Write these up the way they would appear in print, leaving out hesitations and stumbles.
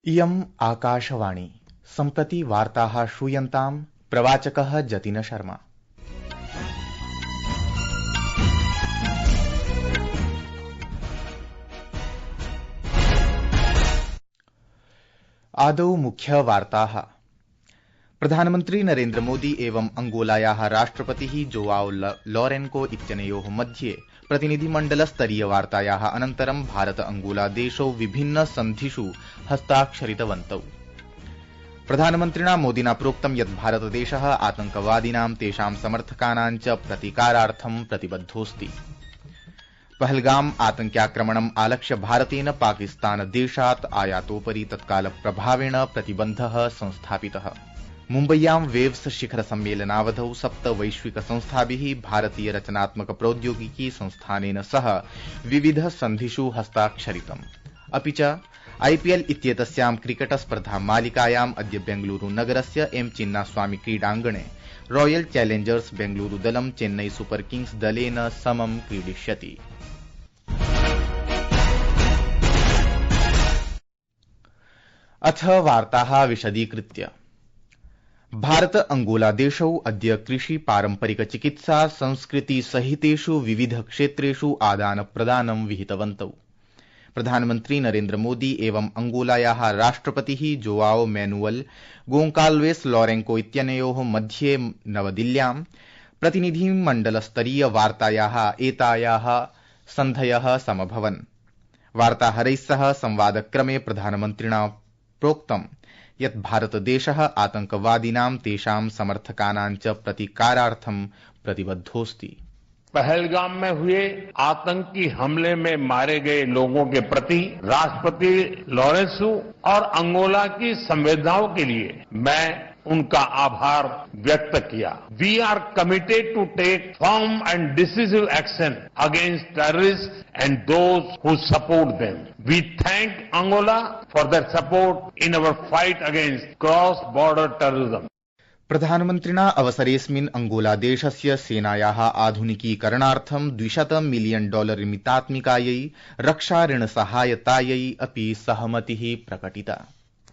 इयम् आकाशवाणी सम्प्रति वार्ताः श्रूयन्ताम् प्रवाचकः जतिन शर्मा। आदौ मुख्य वार्ताः। प्रधानमन्त्री नरेन्द्र मोदी एवं अंगोलायाः राष्ट्रपतिः जोआओ लॉरेन्को इत्यनयोः मध्ये प्रतिनिधिमण्डलस्तरीय वार्तायाः अनन्तरं भारत अंगोला देशौ विभिन्न सन्धिषु हस्ताक्षरितवन्तौ। प्रधानमन्त्रिणा मोदिना प्रोक्तं यत् भारतदेशः आतंकवादिनां तेषां समर्थकानां च प्रतिकारार्थं प्रतिबद्धोऽस्ति। पहलगाम आतंक्याक्रमणम् आलक्ष्य भारतेन पाकिस्तान देशात् आयातोपरि तत्कालप्रभावेण प्रतिबन्धः संस्थापितः। मुम्बय्यां वेव्स शिखर सम्मेलनावधौ 7 वैश्विक संस्थाभिः भारतीय रचनात्मक प्रौद्योगिकी संस्थानेन सह विविध सन्धिषु हस्ताक्षरितम्। अपि च आईपीएल इत्येतस्यां क्रिकेट स्पर्धा मालिकायाम् अद्य बेंगलुरू नगरस्य एम चिन्नास्वामी क्रीडाङ्गणे रॉयल चैलेंजर्स बेंगलुरू दलं चेन्नई सुपर किंग्स दलेन समं क्रीडिष्यति। अथ वार्ताः विशदीकृत्य। भारत अंगोला देशौ अद्य कृषि पारंपरिक चिकित्सा संस्कृति सहितेषु विविध क्षेत्रेषु आदान प्रदानं विहितवन्तौ। प्रधानमन्त्री नरेन्द्र मोदी एवं अंगोलायाः राष्ट्रपतिः जोआओ मैनुअल गोंकाल्वेस लॉरेन्को इत्यनयोः मध्ये नवदिल्ल्यां प्रतिनिधिमण्डलस्तरीय वार्तायाः एतायाः सन्धयः समभवन्। वार्ताहरैः सह संवादक्रमे प्रधानमन्त्रिणा प्रोक्तं यत् भारतदेशः आतंकवादिनां तेषां समर्थकानां च प्रतिकारार्थं प्रतिबद्धोऽस्ति। पहलगाम में हुए आतंकी हमले में मारे गए लोगों के प्रति राष्ट्रपति लॉरेंसो और अंगोला की संवेदनाओं के लिए मैं उनका आभार व्यक्त किया। We are committed to take firm and decisive action against terrorist and those who support them. We thank Angola for their support in our fight against cross border terrorism. प्रधानमन्त्रिणा अवसरेऽस्मिन् अंगोला देशस्य सेनायाः आधुनिकीकरणार्थं $200 मिलियन मितात्मिकायै रक्षा ऋण सहायतायै अपि सहमतिः प्रकटिता।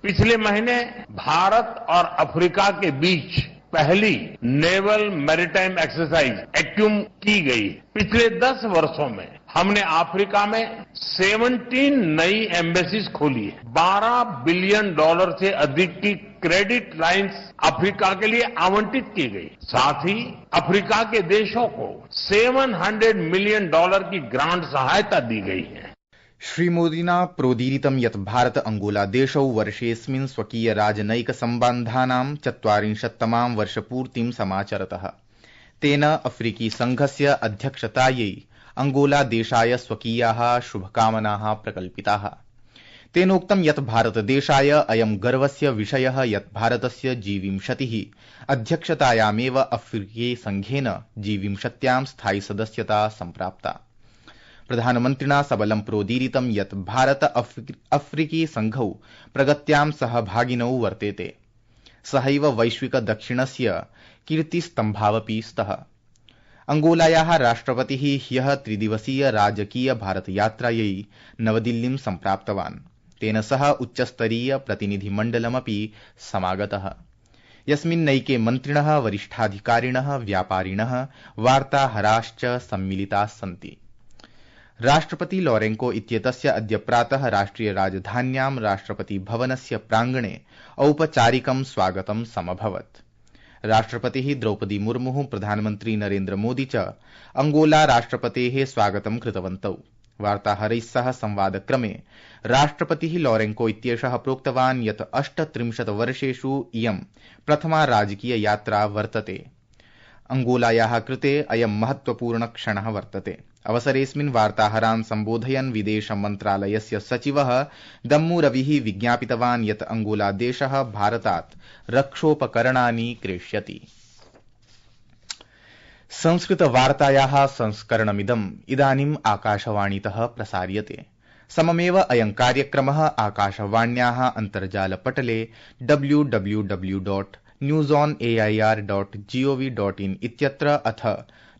पिछले महीने भारत और Africa के बीच पहली नेवल मैरीटाइम एक्सरसाइज एक्यूम की गई। पिछले 10 वर्षों में हमने अफ्रीका में 17 नई एम्बेसीज खोली है। $12 बिलियन से अधिक की क्रेडिट लाइन्स अफ्रीका के लिए आवंटित की गई। साथ ही अफ्रीका के देशों को $700 मिलियन की ग्रांट सहायता दी गई है। श्रीमोदिना प्रोदीरितं यत् भारत अंगोला देशौ वर्षेऽस्मिन् स्वकीय राजनयिक सम्बन्धानां 40तमां वर्षपूर्तिं समाचरतः। तेन अफ्रीकी संघस्य अध्यक्षतायै अंगोला देशाय स्वकीयाः शुभकामनाः प्रकल्पिताः। तेनोक्तं यत् भारतदेशाय अयं गर्वस्य विषयः यत् भारतस्य G20 अध्यक्षतायामेव अफ्रीकी संघेन G20 स्थायि सदस्यता सम्प्राप्ता। प्रधानमन्त्रिणा सबलं प्रोदीरितं यत् भारत अफ्रीकी संघौ प्रगत्यां सहभागिनौ वर्तेते। सहैव वैश्विक दक्षिणस्य कीर्तिस्तम्भावपि स्तः। अंगोलायाः राष्ट्रपतिः ह्यः 3 दिवसीय राजकीय भारतयात्रायै नवदिल्लीं सम्प्राप्तवान्। तेन सह उच्चस्तरीय प्रतिनिधिमण्डलमपि समागतः, यस्मिन् नैके मन्त्रिणः, वरिष्ठाधिकारिणः, व्यापारिणः, वार्ताहराश्च सम्मिलिताः सन्ति। राष्ट्रपति लॉरेन्को इत्येतस्य अद्य प्रातः राष्ट्रिय राजधान्यां राष्ट्रपति भवनस्य प्राङ्गणे औपचारिकं स्वागतं समभवत्। राष्ट्रपतिः द्रौपदी मुर्मुः, प्रधानमन्त्री नरेन्द्र मोदी च अंगोला राष्ट्रपतेः स्वागतं कृतवन्तौ। वार्ताहरैः सह संवादक्रमे राष्ट्रपतिः लॉरेन्को इत्येषः प्रोक्तवान् यत् 38 वर्षेषु इयं प्रथमा राजकीय यात्रा वर्तते। अंगोलायाः कृते अयं महत्वपूर्ण क्षणः वर्तते। अवसरेऽस्मिन् वार्ताहरान् सम्बोधयन् विदेश मन्त्रालयस्य सचिवः दम्मू रविः विज्ञापितवान् यत् अंगोला देशः भारतात् रक्षोपकरणानि क्रेष्यति। संस्कृत वार्तायाः संस्करणमिदम् इदानीम् आकाशवाणीतः प्रसार्यते। सममेव अयं कार्यक्रमः आकाशवाण्याः अन्तर्जालपटले www.newsonair.gov.in इत्यत्र अथ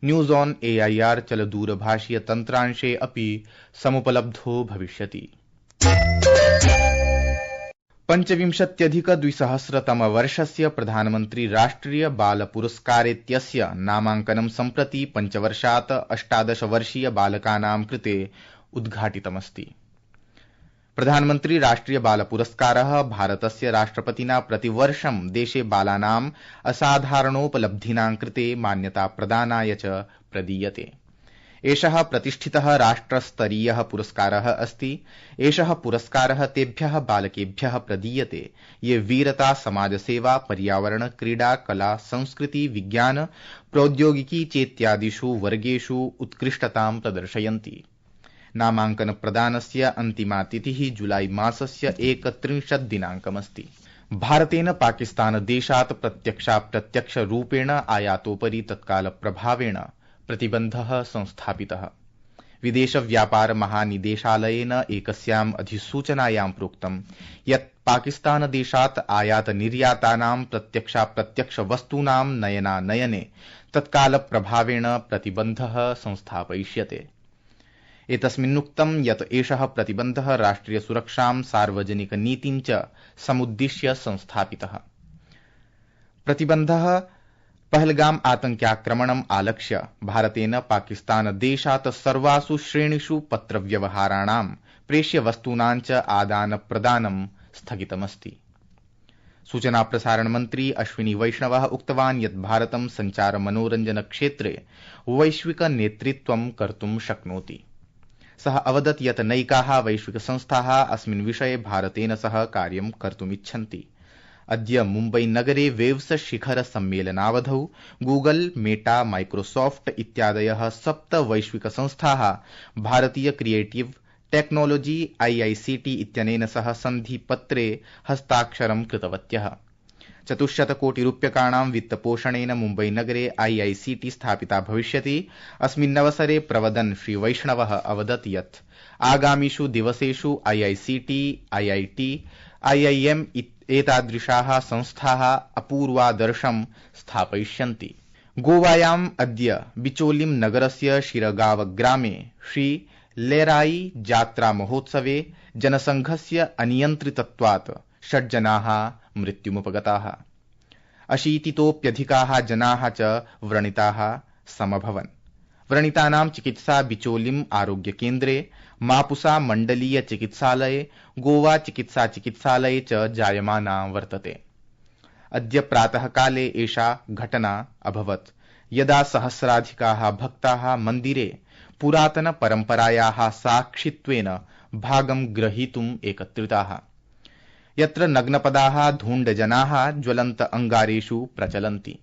न्यूज ऑन एआईआर चलदूरभाषीय तन्त्रांशे अपि समुपलब्धो भविष्यति। पञ्चविंशत्यधिक-द्विसहस्रतमवर्षस्य प्रधानमन्त्री राष्ट्रिय बाल पुरस्कारेत्यस्य नामाङ्कनं सम्प्रति 5 वर्षात् 18 वर्षीय बालकानां कृते उद्घाटितमस्ति। प्रधानमन्त्री राष्ट्रिय बाल पुरस्कारः भारतस्य राष्ट्रपतिना प्रतिवर्षं देशे बालानाम् असाधारणोपलब्धीनां कृते मान्यता प्रदानाय च प्रदीयते। एषः प्रतिष्ठितः राष्ट्रस्तरीयः पुरस्कारः अस्ति। एषः पुरस्कारः तेभ्यः बालकेभ्यः प्रदीयते ये वीरता, समाजसेवा, पर्यावरण, क्रीडा, कला, संस्कृति, विज्ञान, प्रौद्योगिकी चेत्यादिषु वर्गेषु उत्कृष्टतां प्रदर्शयन्ति। नामाङ्कन प्रदानस्य अन्तिमा तिथिः जुलाई मासस्य 31 दिनाङ्कमस्ति। भारतेन पाकिस्तान देशात् प्रत्यक्षाप्रत्यक्षरूपेण आयातोपरि तत्कालप्रभावेण प्रतिबन्धः संस्थापितः। विदेश व्यापार महानिदेशालयेन एकस्याम् अधिसूचनायां प्रोक्तं यत् पाकिस्तान देशात् आयात निर्यातानां प्रत्यक्षाप्रत्यक्ष वस्तूनां नयनानयने तत्कालप्रभावेण प्रतिबन्धः संस्थापयिष्यते। एतस्मिन्नुक्तं यत् एषः प्रतिबन्धः राष्ट्रिय सुरक्षां, सार्वजनिक नीतिं च समुद्दिश्य संस्थापितः। प्रतिबन्धः पहलगाम आतंक्याक्रमणम् आलक्ष्य भारतेन पाकिस्तान देशात् सर्वासु श्रेणीषु पत्रव्यवहाराणां, प्रेष्य वस्तूनां च आदान प्रदानं स्थगितमस्ति। सूचना प्रसारण मन्त्री अश्विनी वैष्णवः उक्तवान् यत् भारतं सञ्चार मनोरञ्जन क्षेत्रे वैश्विक नेतृत्वं कर्तुं शक्नोति। सः अवदत् यत् नैकाः वैश्विक संस्थाः अस्मिन् विषये भारतेन सह कार्यं कर्तुमिच्छन्ति। अद्य मुम्बई नगरे वेव्स शिखर सम्मेलनावधौ गूगल, मेटा, माइक्रोसॉफ्ट इत्यादयः 7 वैश्विक संस्थाः भारतीय क्रिएटिव टेक्नोलॉजी IICT इत्यनेन सह सन्धिपत्रे हस्ताक्षरं कृतवत्यः। 400 कोटिरूप्यकाणां वित्तपोषणेन मुम्बई नगरे IICT स्थापिता भविष्यति। अस्मिन्नवसरे प्रवदन् श्री वैष्णवः अवदत् यत् आगामिषु दिवसेषु IICT, IIT, IIM एतादृशाः संस्थाः अपूर्वादर्शं स्थापयिष्यन्ति। गोवायाम् अद्य बिचोलिं नगरस्य शिरगांव ग्रामे श्री लेराई जात्रा महोत्सवे जनसङ्घस्य अनियन्त्रितत्वात् 6 जनाः मृत्युमुपगताः। 80तोऽप्यधिकाः जनाः च व्रणिताः समभवन्। व्रणितानां चिकित्सा बिचोलिम् आरोग्यकेन्द्रे, मापुसा मण्डलीय चिकित्सालये, गोवा चिकित्सालये च जायमाना वर्तते। अद्य प्रातःकाले एषा घटना अभवत् यदा सहस्राधिकाः भक्ताः मन्दिरे पुरातन परम्परायाः साक्षित्वेन भागं ग्रहीतुम् एकत्रिताः, यत्र नग्नपदाः धूण्डजनाः ज्वलन्त अंगारेषु प्रचलन्ति।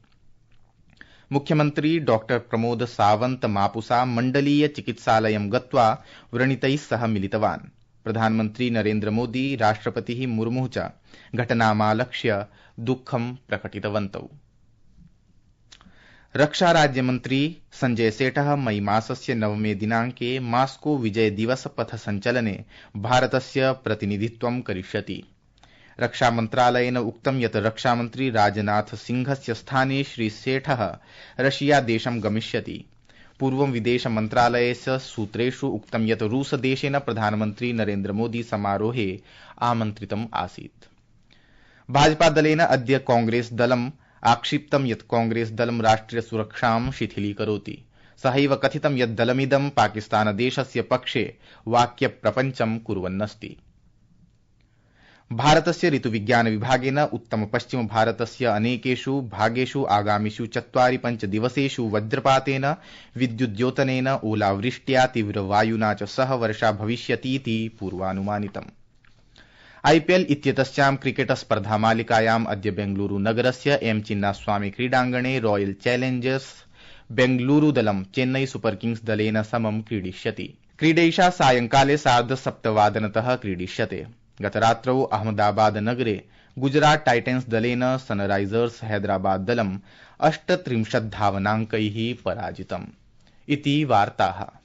मुख्यमंत्री डॉक्टर प्रमोद सावंत मापुसा मण्डलीय चिकित्सालयं गत्वा व्रणितैः सह मिलितवान्। प्रधानमन्त्री नरेन्द्र मोदी, राष्ट्रपतिः मुर्मुः च घटनामालक्ष्य दुःखं प्रकटितवन्तौ। रक्षा राज्यमन्त्री संजय सेठः मई मासस्य 9 दिनाङ्के मास्को विजय दिवस पथ सञ्चलने भारतस्य प्रतिनिधित्वं करिष्यति। रक्षा मन्त्रालयेन उक्तं यत् रक्षामन्त्री राजनाथ सिंहस्य स्थाने श्री सेठः रशिया देशं गमिष्यति। पूर्वं विदेश मन्त्रालयस्य सूत्रेषु उक्तं यत् रूस देशेन प्रधानमन्त्री नरेन्द्र मोदी समारोहे आमन्त्रितम् आसीत्। भाजपा दलेन अद्य कांग्रेस दलम् आक्षिप्तं यत् कांग्रेस दलं राष्ट्रिय सुरक्षां शिथिलीकरोति। सहैव कथितं यत् दलमिदं पाकिस्तान देशस्य पक्षे वाक्यप्रपञ्चं कुर्वन्नस्ति। भारतस्य ऋतुविज्ञान विभागेन उत्तम पश्चिम भारतस्य अनेकेषु भागेषु आगामिषु 4-5 दिवसेषु वज्रपातेन, विद्युद्योतनेन, ओलावृष्ट्या, तीव्रवायुना च सह वर्षा भविष्यतीति पूर्वानुमानितम्। IPL इत्येतस्यां क्रिकेट स्पर्धामालिकायाम् अद्य बेंगलुरु नगरस्य एम चिन्नास्वामी क्रीडाङ्गणे रॉयल चैलेंजर्स बेंगलुरु दलं चेन्नई सुपर किंग्स दलेन समं क्रीडिष्यति। क्रीडैषा सायंकाले 7:30 क्रीडिष्यते। गतरात्रौ अहमदाबाद नगरे गुजरात टाइटन्स दलेन सनराइजर्स हैदराबाद दलं 38 धावनाङ्कैः पराजितम्। इति वार्ताः।